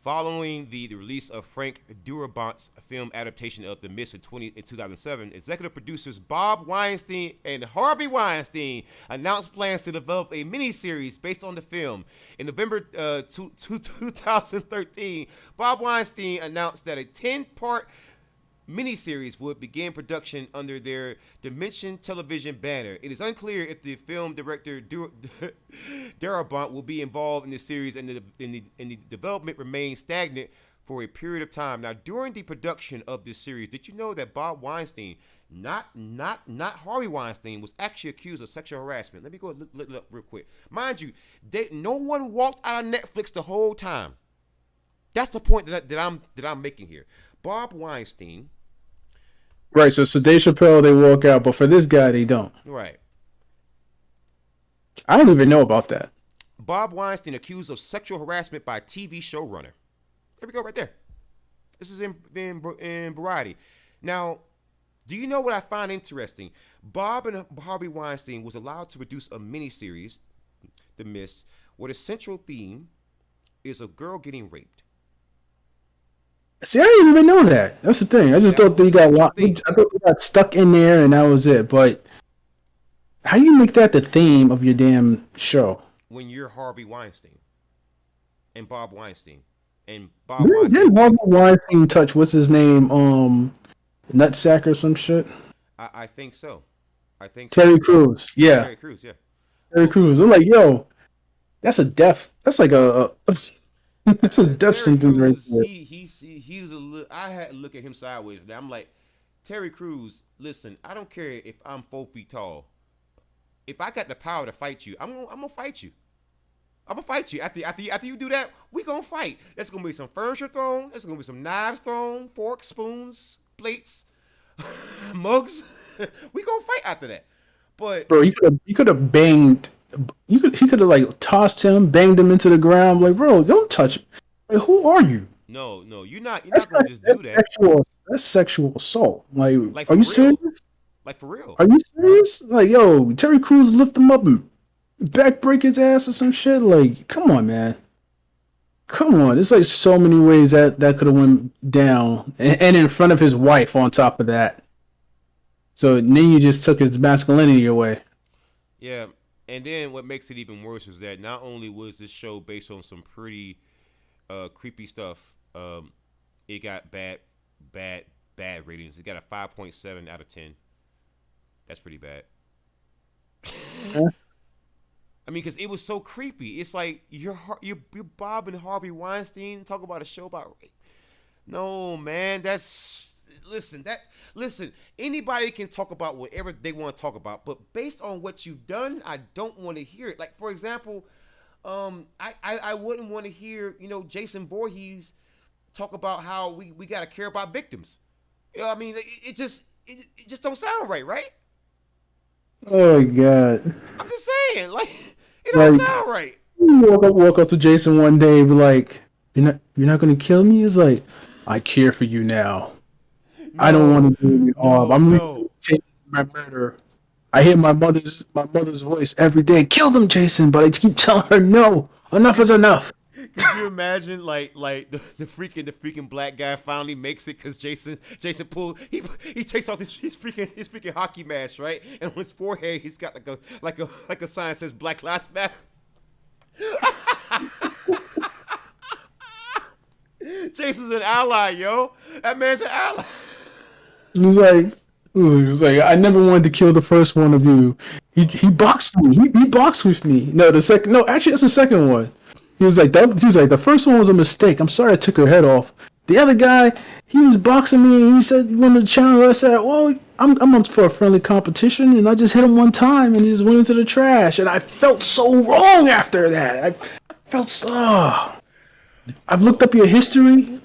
Following the release of Frank Durabont's film adaptation of The Mist in 2007, executive producers Bob Weinstein and Harvey Weinstein announced plans to develop a miniseries based on the film. In November 2013, Bob Weinstein announced that a 10-part miniseries would begin production under their Dimension Television banner. It is unclear if the film director Darabont will be involved in the series, and the development remains stagnant for a period of time. Now, during the production of this series, did you know that Bob Weinstein, not Harvey Weinstein, was actually accused of sexual harassment? Let me go look it up real quick. Mind you, no one walked out of Netflix the whole time. That's the point that I'm making here. Bob Weinstein. Right, so Dave Chappelle, they walk out, but for this guy, they don't. Right. I don't even know about that. Bob Weinstein accused of sexual harassment by TV showrunner. There we go, right there. This is in Variety. Now, do you know what I find interesting? Bob and Harvey Weinstein was allowed to produce a miniseries, The Mist, where the central theme is a girl getting raped. See, I didn't even know that. That's the thing. I just thought they got locked. I thought they got stuck in there and that was it. But how do you make that the theme of your damn show? When you're Harvey Weinstein and Bob Weinstein and Didn't Harvey Weinstein touch what's his name? Nutsack or some shit. I think so. Terry Crews. Yeah. Terry Crews. Yeah. Terry Crews. I'm like, yo, that's a death. That's like a. That's a death sentence right there. He was a little. I had to look at him sideways. I'm like, Terry Crews. Listen, I don't care if I'm 4 feet tall. If I got the power to fight you, I'm gonna fight you. I'm gonna fight you. After you do that, we gonna fight. There's gonna be some furniture thrown. There's gonna be some knives thrown, forks, spoons, plates, mugs. We gonna fight after that. But bro, you could have banged. He could have like tossed him, banged him into the ground. Like, bro, don't touch him. Like, who are you? No, you're not gonna just do that. That's sexual assault. Like are you real? serious? Like, for real? Are you serious? Like, yo, Terry Crews lift him up and back break his ass or some shit. Like, come on, man. Come on. There's like so many ways that could have went down, and in front of his wife on top of that. So then you just took his masculinity away. Yeah. And then what makes it even worse is that not only was this show based on some pretty creepy stuff, it got bad ratings. It got a 5.7 out of 10. That's pretty bad. I mean, because it was so creepy. It's like you're Bob and Harvey Weinstein talk about a show about rape. No, man, Listen, anybody can talk about whatever they want to talk about, but based on what you've done, I don't want to hear it. Like, for example, I wouldn't want to hear, Jason Voorhees talk about how we got to care about victims. You know what I mean? It just don't sound right? Oh, God. I'm just saying, like, it don't sound right. You walk up to Jason one day and be like, you're not going to kill me? It's like, I care for you now. No, I don't want to do any harm. I'm really taking my murder. I hear my mother's voice every day. Kill them, Jason, but I keep telling her no. Enough is enough. Could you imagine like the freaking black guy finally makes it because Jason pulled he takes off his freaking hockey mask, right? And on his forehead he's got like a sign that says Black Lives Matter. Jason's an ally, yo. That man's an ally. He was like, I never wanted to kill the first one of you. He boxed me. He boxed with me. Actually, that's the second one. He was like, the first one was a mistake. I'm sorry I took her head off. The other guy, he was boxing me and he said he wanted to challenge. I said, well, I'm up for a friendly competition, and I just hit him one time and he just went into the trash. And I felt so wrong after that. I felt so. I've looked up your history.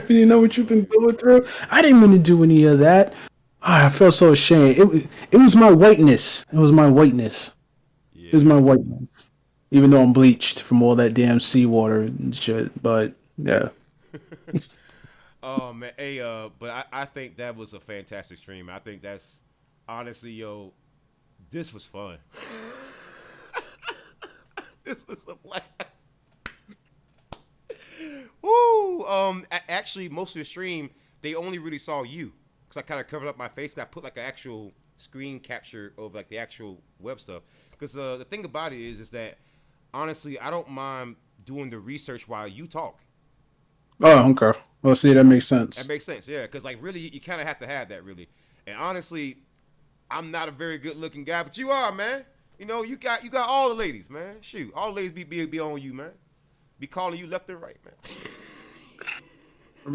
You know what you've been going through? I didn't mean to do any of that. I felt so ashamed. It was my whiteness. It was my whiteness. Yeah. It was my whiteness. Even though I'm bleached from all that damn seawater and shit. But, yeah. Oh, man. Hey, but I think that was a fantastic stream. I think that's, honestly, yo, this was fun. This was a blast. Woo! Actually, most of the stream they only really saw you because I kind of covered up my face. I put like an actual screen capture of like the actual web stuff. Because the thing about it is that honestly, I don't mind doing the research while you talk. Oh, okay. Well, see, that makes That sense. makes sense, yeah. Because like really, you kind of have to have that really. And honestly, I'm not a very good looking guy, but you are, man. You know, you got all the ladies, man. Shoot, all the ladies be on you, man. Be calling you left and right, man.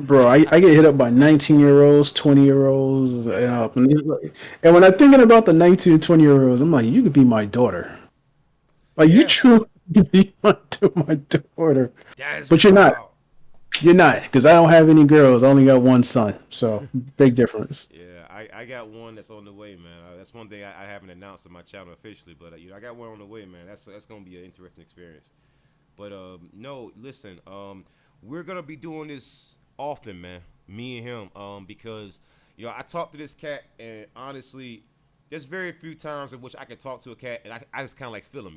Bro, I get hit up by 19-year-olds, 20-year-olds, Yeah, and when I'm thinking about the 19 and 20-year-olds, I'm like, you could be my daughter. Like, you yeah. truly could be my daughter. That is But you're not. wild. You're not, because I don't have any girls. I only got one son. So, big difference. Yeah, I got one that's on the way, man. That's one thing I haven't announced on my channel officially, but I got one on the way, man. That's gonna be an interesting experience. But no, listen, we're gonna be doing this often, man. Me and him, because I talked to this cat, and honestly, there's very few times in which I can talk to a cat, and I just kind of like feel him,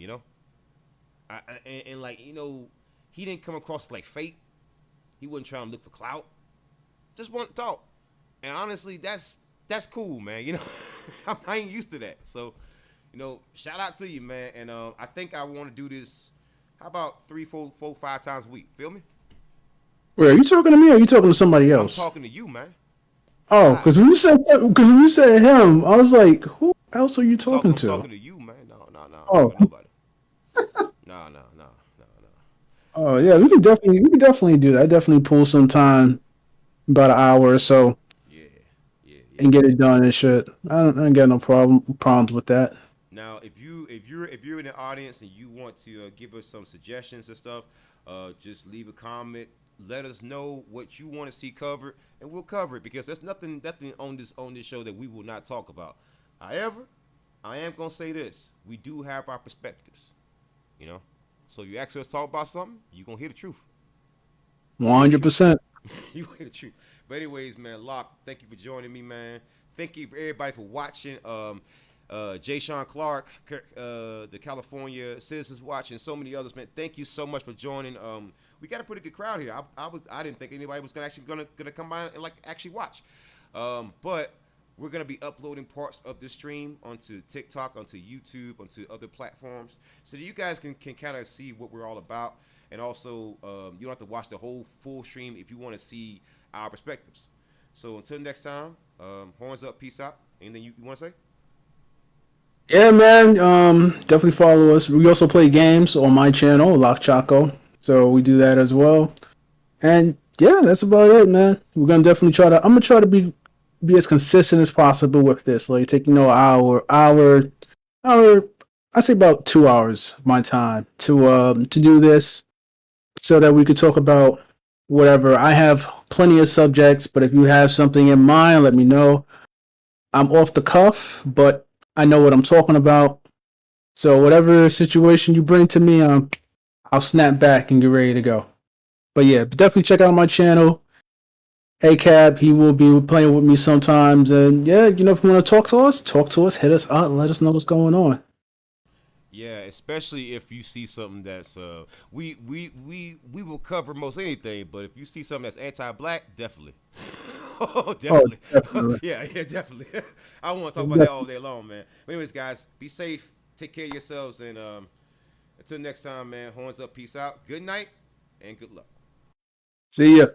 and like he didn't come across like fake. He wasn't trying to look for clout. Just want to talk, and honestly, that's cool, man. I ain't used to that, so shout out to you, man. And I think I want to do this. How about 3, 4, 4, 5 times a week? Feel me? Wait, are you talking to me or are you talking to somebody I'm else? talking to you, man. Oh, I because when you said him, I was like, who else are you talking I'm to? talking to you, man. No, no, no. I'm Oh, talking to nobody. No, no, no, no, no. oh yeah, we can definitely do that. I definitely pull some time, about an hour or so, Yeah, yeah, yeah. and get it done and shit. I don't got no problems with that. Now, if you're in the audience and you want to give us some suggestions and stuff, just leave a comment. Let us know what you want to see covered, and we'll cover it because there's nothing on this show that we will not talk about. However, I am gonna say this: we do have our perspectives, you know. So you ask us to talk about something, you gonna hear the truth. You gonna hear the truth. 100%. You gonna hear the truth. But anyways, man, Locke, thank you for joining me, man. Thank you for everybody for watching. Jay Sean Clark, the California citizens watching, so many others, man. Thank you so much for joining. We got a pretty good crowd here. I didn't think anybody was gonna come by and like actually watch. But we're gonna be uploading parts of the stream onto TikTok, onto YouTube, onto other platforms, so that you guys can kind of see what we're all about. And also, you don't have to watch the whole full stream if you want to see our perspectives. So until next time, horns up, peace out. Anything you want to say? Yeah, man. Definitely follow us. We also play games on my channel, LocChoco. So we do that as well. And yeah, that's about it, man. We're gonna definitely try to. I'm gonna try to be as consistent as possible with this. Like take hour. I say about 2 hours of my time to do this, so that we could talk about whatever. I have plenty of subjects, but if you have something in mind, let me know. I'm off the cuff, but I know what I'm talking about. So whatever situation you bring to me, I'll snap back and get ready to go. But yeah, definitely check out my channel. ACAB, he will be playing with me sometimes. And yeah, if you want to talk to us, hit us up, and let us know what's going on. Yeah, especially if you see something that's we will cover most anything, but if you see something that's anti-black, definitely. Oh, Oh, definitely. definitely. Yeah, definitely. I want to talk about that all day long, man. But anyways, guys, be safe, take care of yourselves, and until next time, man. Horns up, peace out. Good night and good luck. See ya.